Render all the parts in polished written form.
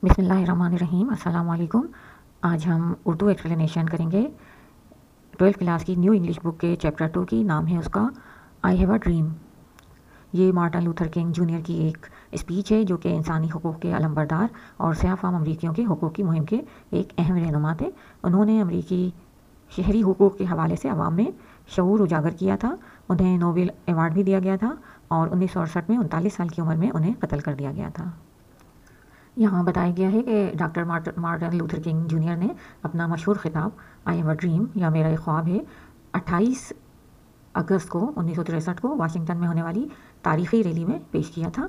बिस्मिल्लाहिर्रहमानिर्रहीम। अस्सलाम वालेकुम। आज हम उर्दू एक्सप्लेनेशन करेंगे 12th क्लास की न्यू इंग्लिश बुक के चैप्टर 2 की। नाम है उसका आई हैव अ ड्रीम। ये मार्टिन लूथर किंग जूनियर की एक स्पीच है जो कि इंसानी हुकूक़ के अलमबरदार और सयाफ़ाम अमरीकियों के हुकूक़ की मुहिम के एक अहम रहनुमा थे। उन्होंने अमरीकी शहरी हुकूक़ के हवाले से अवाम में शऊर उजागर किया था। उन्हें नोबेल अवार्ड भी दिया गया था और 1968 में 39 साल की उम्र में उन्हें कत्ल कर दिया गया था। यहाँ बताया गया है कि doctor Martin Luther king junior ने अपना मशहूर खिताब आई हैव अ ड्रीम या मेरा एक ख्वाब है 28 अगस्त को 1963 को वाशिंगटन में होने वाली तारीख़ी रैली में पेश किया था।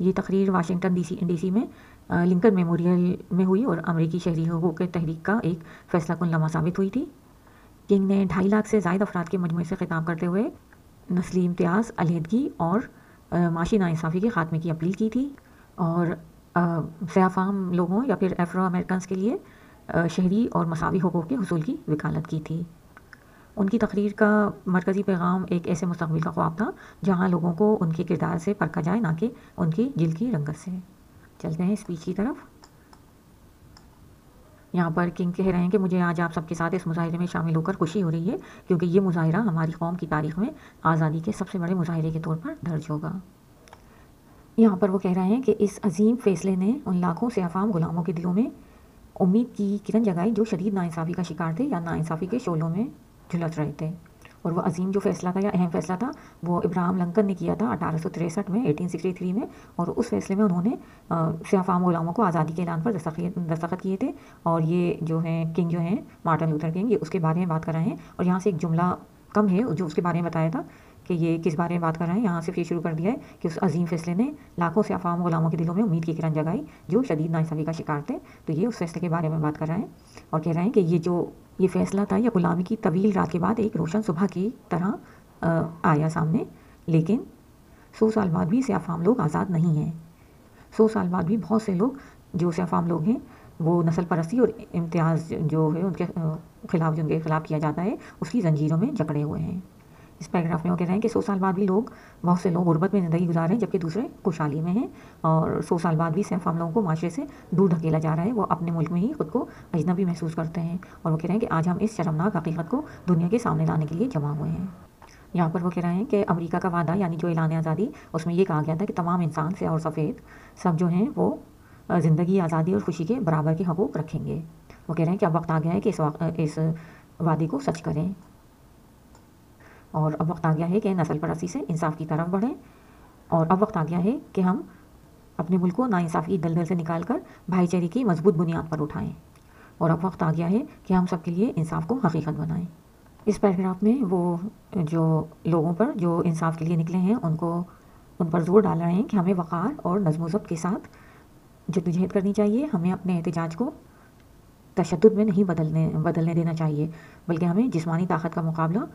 ये तकरीर वाशिंगटन डीसी में लिंकन मेमोरियल में हुई और अमरीकी शहरी हुकूक़ के तहरीक का एक फ़ैसला कुन लम्हा साबित हुई थी। किंग ने 2.5 लाख से ज़ायद अफराद के मजमूए से खिताब करते हुए नस्ली इम्तियाज़, अलहदगी और माशी नाइंसाफ़ी के ख़ात्मे की अपील की थी और सयाफ़ाम लोगों या फिर एफ़्रो अमेरिकन्स के लिए शहरी और मसावी हुकूक़ के हुसूल की वकालत की थी। उनकी तकरीर का मरकज़ी पैगाम एक ऐसे मुस्तक़बिल का ख्वाब था जहाँ लोगों को उनके किरदार से परखा जाए, ना कि उनकी जिल्द की रंगत से। चलते हैं स्पीच की तरफ। यहाँ पर किंग कह रहे हैं कि मुझे आज आप सबके साथ इस मुजाहिरे में शामिल होकर खुशी हो रही है क्योंकि ये मुजाहिरा हमारी कौम की तारीख़ में आज़ादी के सबसे बड़े मुजाहिरे के तौर पर दर्ज होगा। यहाँ पर वो कह रहे हैं कि इस अजीम फ़ैसले ने उन लाखों से अफ़ाम ग़ुलामों के दिलों में उम्मीद की किरण जगाई जो शदीद नाइंसाफ़ी का शिकार थे या नाइंसाफ़ी के शोलों में झुलस रहे थे। और वो अजीम जो फ़ैसला था या अहम फ़ैसला था वो इब्राहिम लिंकन ने किया था 1863 में 1863 में। और उस फ़ैसले में उन्होंने अफ़ाम ग़ुलामों को आज़ादी के ऐलान पर दस्तखत किए थे। और ये जो हैं किंग जो हैं मार्टिन लूथर किंग, ये उसके बारे में बात कर रहे हैं। और यहाँ से एक जुमला कम है जो उसके बारे में बताया था कि ये किस बारे में बात कर रहे हैं। यहाँ सिर्फ ये शुरू कर दिया है कि उस अजीम फ़ैसले ने लाखों से अफ़ाम ग़ुलामों के दिलों में उम्मीद की किरण जगाई जो शदीद नाइंसाफ़ी का शिकार थे। तो ये उस फ़ैसले के बारे में बात कर रहे हैं और कह रहे हैं कि ये फ़ैसला था या ग़ुलामी की तवील रात के बाद एक रोशन सुबह की तरह आया सामने। लेकिन 100 साल बाद भी सयाफ़ाम लोग आज़ाद नहीं हैं। 100 साल बाद भी बहुत से लोग जो सयाफ़ाम लोग हैं वो नस्ल परस्ती और इम्तियाज़ जो है उनके ख़िलाफ़ जो उनके ख़िलाफ़ किया जाता है उसकी जंजीरों में जकड़े हुए हैं। इस पैराग्राफ में वो कह रहे हैं कि 100 साल बाद भी बहुत से लोग गुर्बत में ज़िंदगी गुजार रहे हैं जबकि दूसरे खुशहाली में हैं। और 100 साल बाद भी सयाफ़ाम लोगों को माशरे से दूर धकेला जा रहा है। वो अपने मुल्क में ही ख़ुद को अजनबी महसूस करते हैं। और वो कह रहे हैं कि आज हम इस शर्मनाक हकीकत को दुनिया के सामने लाने के लिए जमा हुए हैं। यहाँ पर वो कह रहे हैं कि अमेरिका का वादा यानी जो ऐलान आज़ादी उसमें ये कहा गया था कि तमाम इंसान से और सफ़ेद सब जो हैं वो ज़िंदगी, आज़ादी और खुशी के बराबर के हकूक़ रखेंगे। वो कह रहे हैं कि अब वक्त आ गया है कि इस वादे को सच करें और अब वक्त आ गया है कि नस्ल परस्ती से इंसाफ की तरफ बढ़ें। और अब वक्त आ गया है कि हम अपने मुल्क को नाइंसाफ़ी की दलदल से निकाल कर भाईचारे की मजबूत बुनियाद पर उठाएं। और अब वक्त आ गया है कि हम सब के लिए इंसाफ को हकीकत बनाएं। इस पैराग्राफ में वो जो लोगों पर जो इंसाफ के लिए निकले हैं उन पर जोर डाल रहे हैं कि हमें वक़ार और नज़्म व ज़ब्त के साथ जद्दोजहद करनी चाहिए। हमें अपने एहतजाज को तशद्दुद में नहीं बदलने देना चाहिए, बल्कि हमें जिस्मानी ताकत का मुकाबला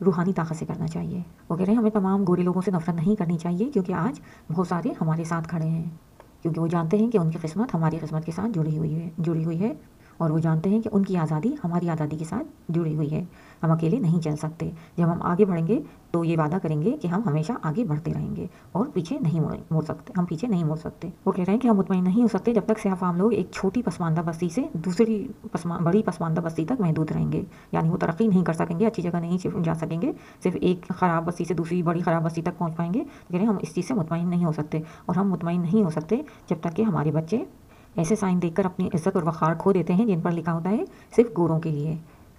रूहानी ताकत से करना चाहिए। वो कह रहे हैं हमें तमाम गोरे लोगों से नफरत नहीं करनी चाहिए क्योंकि आज बहुत सारे हमारे साथ खड़े हैं, क्योंकि वो जानते हैं कि उनकी किस्मत हमारी किस्मत के साथ जुड़ी हुई है और वो जानते हैं कि उनकी आज़ादी हमारी आज़ादी के साथ जुड़ी हुई है। हम अकेले नहीं चल सकते। जब हम आगे बढ़ेंगे तो ये वादा करेंगे कि हम हमेशा आगे बढ़ते रहेंगे और पीछे नहीं मुड़ सकते। हम पीछे नहीं मुड़ सकते। वो कह रहे हैं कि हम मुतमईन नहीं हो सकते जब तक सयाफ़ाम लोग एक छोटी पसमानदा बस्ती से दूसरी बड़ी पसमानदा बस्ती तक महदूद रहेंगे। यानी वो तरक्की नहीं कर सकेंगे, अच्छी जगह नहीं जा सकेंगे, सिर्फ एक ख़राब बस्ती से दूसरी बड़ी ख़राब बस्ती तक पहुँच पाएंगे। कह रहे हैं हम इस चीज़ से मुतमईन नहीं हो सकते। और हम मुतमईन नहीं हो सकते जब तक कि हमारे बच्चे ऐसे साइन देखकर अपनी इज़्ज़त और वक़ार खो देते हैं जिन पर लिखा होता है सिर्फ गोरों के लिए।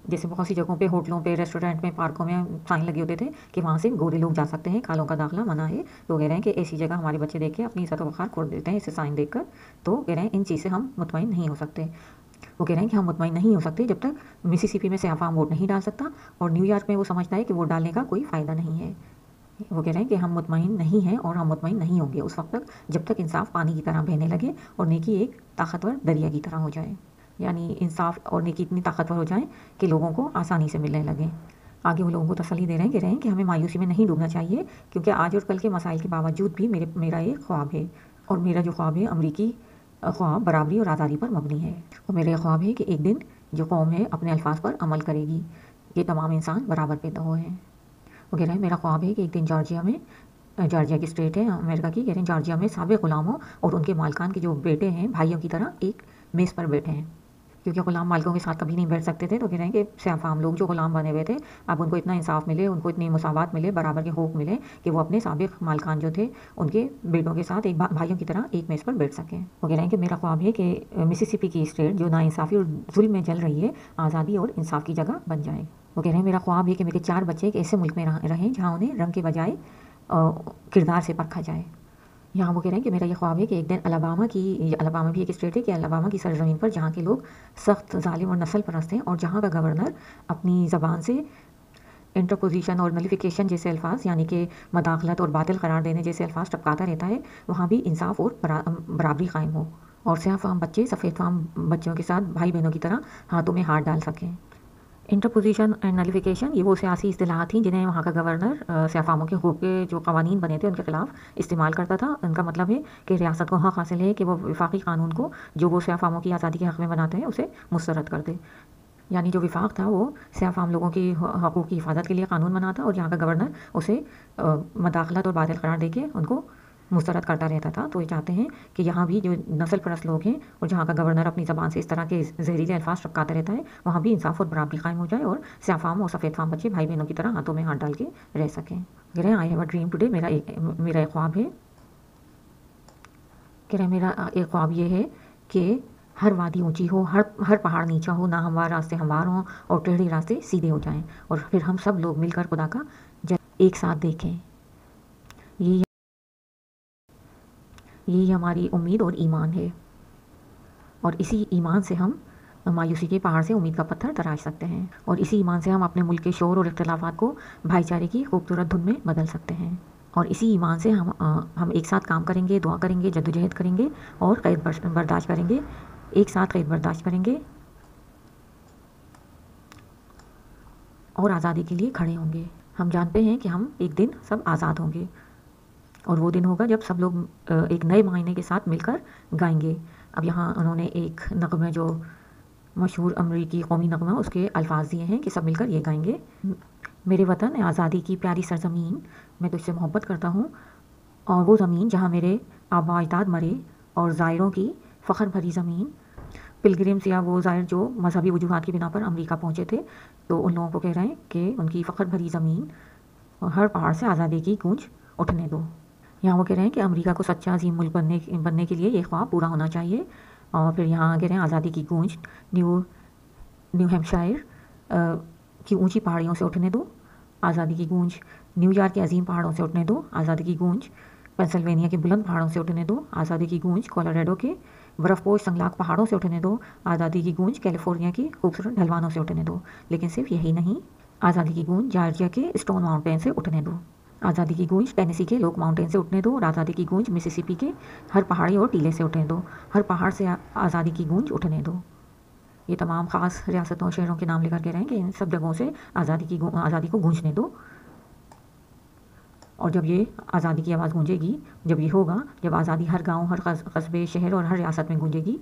जैसे बहुत सी जगहों पे, होटलों पे, रेस्टोरेंट में, पार्कों में साइन लगे होते थे कि वहाँ से गोरे लोग जा सकते हैं, कालों का दाखिला मना है। तो कह रहे हैं कि ऐसी जगह हमारे बच्चे देख के अपनी इज़्ज़त और वक़ार खो देते हैं इसे साइन देखकर। तो कह रहे हैं इन चीज़ से हम मुतमईन नहीं हो सकते। वो कह रहे हैं कि हम मुतमईन नहीं हो सकते जब तक मिसिसिपी में सयाफ़ाम वोट नहीं डाल सकता और न्यूयॉर्क में वो समझता है कि वोट डालने का कोई फ़ायदा नहीं है। वो कह रहे हैं कि हम मुतमईन नहीं हैं और हम मुतमईन नहीं होंगे उस वक्त तक जब तक इंसाफ पानी की तरह बहने लगे और नेकी एक ताकतवर दरिया की तरह हो जाए। यानी इंसाफ और नेकी इतनी ताकतवर हो जाए कि लोगों को आसानी से मिलने लगे। आगे वो लोगों को तसल्ली दे रहे हैं, कह रहे हैं कि हमें मायूसी में नहीं डूबना चाहिए क्योंकि आज और कल के मसाइल के बावजूद भी मेरा एक ख्वाब है। और मेरा जो ख्वाब है अमरीकी ख्वाब बराबरी और आज़ादी पर मबनी है। और मेरा ख्वाब है कि एक दिन जो कौम है अपने अल्फाज पर अमल करेगी, ये तमाम इंसान बराबर पैदा हुए हैं। वो कह रहे हैं मेरा ख्वाब है कि एक दिन जॉर्जिया में जॉर्जिया की स्टेट है अमेरिका की, कह रहे हैं जॉर्जिया में साबिक गुलामों और उनके मालिकान के जो बेटे हैं भाइयों की तरह एक मेज़ पर बैठे हैं, क्योंकि गुलाम मालिकों के साथ कभी नहीं बैठ सकते थे। तो कह रहे हैं कि सयाफाम लोग जो गुलाम बने हुए थे, अब उनको इतना इंसाफ मिले, उनको इतनी मुसावात मिले, बराबर के हक़ मिले कि वो अपने साबिक मालिकान जो थे उनके बेटों के साथ एक भाइयों की तरह एक मेज़ पर बैठ सकें। वो कह रहे हैं कि मेरा ख्वाब है कि मिसिसिपी की स्टेट जो नाइंसाफ़ी और जुल्म में जल रही है, आज़ादी और इंसाफ की जगह बन जाए। वो कह रहे हैं मेरा ख्वाब है कि मेरे 4 बच्चे एक ऐसे मुल्क में रहें जहाँ उन्हें रंग के बजाय किरदार से परखा जाए। यहाँ वो कह रहे हैं कि मेरा ये ख्वाब है कि एक दिन अलाबामा भी एक स्टेट है, कि अलाबामा की सरजमीन पर जहाँ के लोग सख्त जालिम और नस्ल परस्त हैं और जहाँ का गवर्नर अपनी ज़बान से इंटरपोजिशन और नलिफिकेशन जैसे अल्फाज यानी कि मदाखलत और बातिल करार देने जैसे अल्फाज टपकाता रहता है, वहाँ भी इंसाफ और बराबरी कायम हो और स्याह फाम बच्चे सफ़ेद फाम बच्चों के साथ भाई बहनों की तरह हाथों में हाथ डाल सकें। इंटरपोजिशन एंड नलिफिकेशन ये वो सियासी इस्तिलाहात थी जिन्हें वहाँ का गवर्नर सयाफामों के हुकूक के जो कवानीन बने थे उनके खिलाफ इस्तेमाल करता था। उनका मतलब है कि रियासत को हक़ हासिल है कि वो वफाकी कानून को जो वो सयाफामों की आज़ादी के हक़ में बनाते हैं उसे मुस्तरद कर दे। यानी जो विफाक था वो सयाफाम लोगों की हकूक़ की हिफाजत के लिए कानून बनाता और यहाँ का गवर्नर उसे मदाखलत और बातिल करार दे के उनको मुस्तरद करता रहता था। तो ये चाहते हैं कि यहाँ भी जो नस्ल परस्त लोग हैं और जहाँ का गवर्नर अपनी ज़बान से इस तरह के जहरीले अल्फाज टपकाता रहता है, वहाँ भी इंसाफ और बराबरी कायम हो जाए और स्याह फाम और सफ़ेद फाम बच्चे भाई बहनों की तरह हाथों में हाथ डाल के रह सकें। कह रहे हैं I have a dream today, मेरा एक ख्वाब है। कह रहे हैं मेरा एक ख्वाब ये है कि हर वादी ऊंची हो, हर पहाड़ नीचा हो, नाहमवार रास्ते हमवार हों और टेढ़े रास्ते सीधे हो जाएं और फिर हम सब लोग मिलकर खुदा का एक साथ देखें। यही हमारी उम्मीद और ईमान है और इसी ईमान से हम मायूसी के पहाड़ से उम्मीद का पत्थर तराश सकते हैं और इसी ईमान से हम अपने मुल्क के शोर और इख्तिलाफात को भाईचारे की खूबसूरत धुन में बदल सकते हैं और इसी ईमान से हम एक साथ काम करेंगे, दुआ करेंगे, जद्दोजहद करेंगे और कैद बर्दाश्त करेंगे, एक साथ कैद बर्दाश्त करेंगे और आज़ादी के लिए खड़े होंगे। हम जानते हैं कि हम एक दिन सब आज़ाद होंगे और वो दिन होगा जब सब लोग एक नए मायने के साथ मिलकर गाएंगे। अब यहाँ उन्होंने एक नग़्मे जो मशहूर अमरीकी कौमी नग़्मा उसके अल्फाज दिए हैं कि सब मिलकर ये गाएंगे। मेरे वतन आज़ादी की प्यारी सरज़मीन, मैं तुझसे मोहब्बत करता हूँ और वो ज़मीन जहाँ मेरे आबा अजदाद मरे और ज़ायरों की फ़ख्र भरी ज़मीन। पिलग्रिम्स या वो ज़ायर जो मजहबी वजूहात की बिना पर अमरीका पहुँचे थे, तो उन लोगों को कह रहे हैं कि उनकी फ़ख्र भरी ज़मीन और हर पहाड़ से आज़ादी की गूंज उठने दो। यहाँ वो कह रहे हैं कि अमेरिका को सच्चा अजीम मुल्क बनने के लिए ये ख्वाब पूरा होना चाहिए। और फिर यहाँ कह रहे हैं आज़ादी की गूंज न्यू हैम्पशायर की ऊंची पहाड़ियों से उठने दो, आज़ादी की गूंज न्यूयॉर्क के अजीम पहाड़ों से उठने दो, आज़ादी की गूंज पेंसिल्वेनिया के बुलंद पहाड़ों से उठने दो, आज़ादी की गूंज कोलोराडो के बर्फ़पोश संगलाक पहाड़ों से उठने दो, आज़ादी की गूंज कैलिफोर्निया की खूबसूरत ढलवानों से उठने दो। लेकिन सिर्फ यही नहीं, आज़ादी की गूंज जॉर्जिया के स्टोन माउंटेन से उठने दो, आज़ादी की गूंज टेनेसी के लोक माउंटेन से उठने दो और आज़ादी की गूंज मिसिसिपी के हर पहाड़ी और टीले से उठने दो, हर पहाड़ से आज़ादी की गूंज उठने दो। ये तमाम ख़ास रियासतों और शहरों के नाम लेकर कह रहे हैं कि इन सब जगहों से आज़ादी को गूंजने दो। और जब ये आज़ादी की आवाज़ गूंजेगी, जब ये होगा, जब आज़ादी हर गाँव, हर कस्बे, शहर और हर रियासत में गूंजेगी,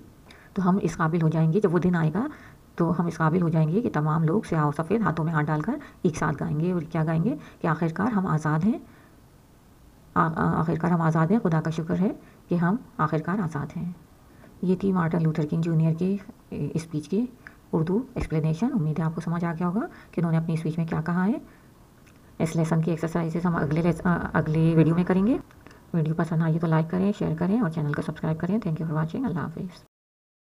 तो हम इस काबिल हो जाएंगे, जब वो दिन आएगा तो हम इस काबिल हो जाएंगे कि तमाम लोग स्याह और सफ़ेद हाथों में हाथ डालकर एक साथ गाएंगे। और क्या गाएंगे कि आखिरकार हम आज़ाद हैं, आखिरकार हम आज़ाद हैं, खुदा का शुक्र है कि हम आखिरकार आज़ाद हैं। ये थी मार्टिन लूथर किंग जूनियर की स्पीच की उर्दू एक्सप्लेनेशन। उम्मीद है आपको समझ आ गया होगा कि उन्होंने अपनी स्पीच में क्या कहा है। इस लेसन की एक्सरसाइजेस हम अगले वीडियो में करेंगे। वीडियो पसंद आई तो लाइक करें, शेयर करें और चैनल को सब्सक्राइब करें। Thank you for watching. अल्लाह हाफिज़।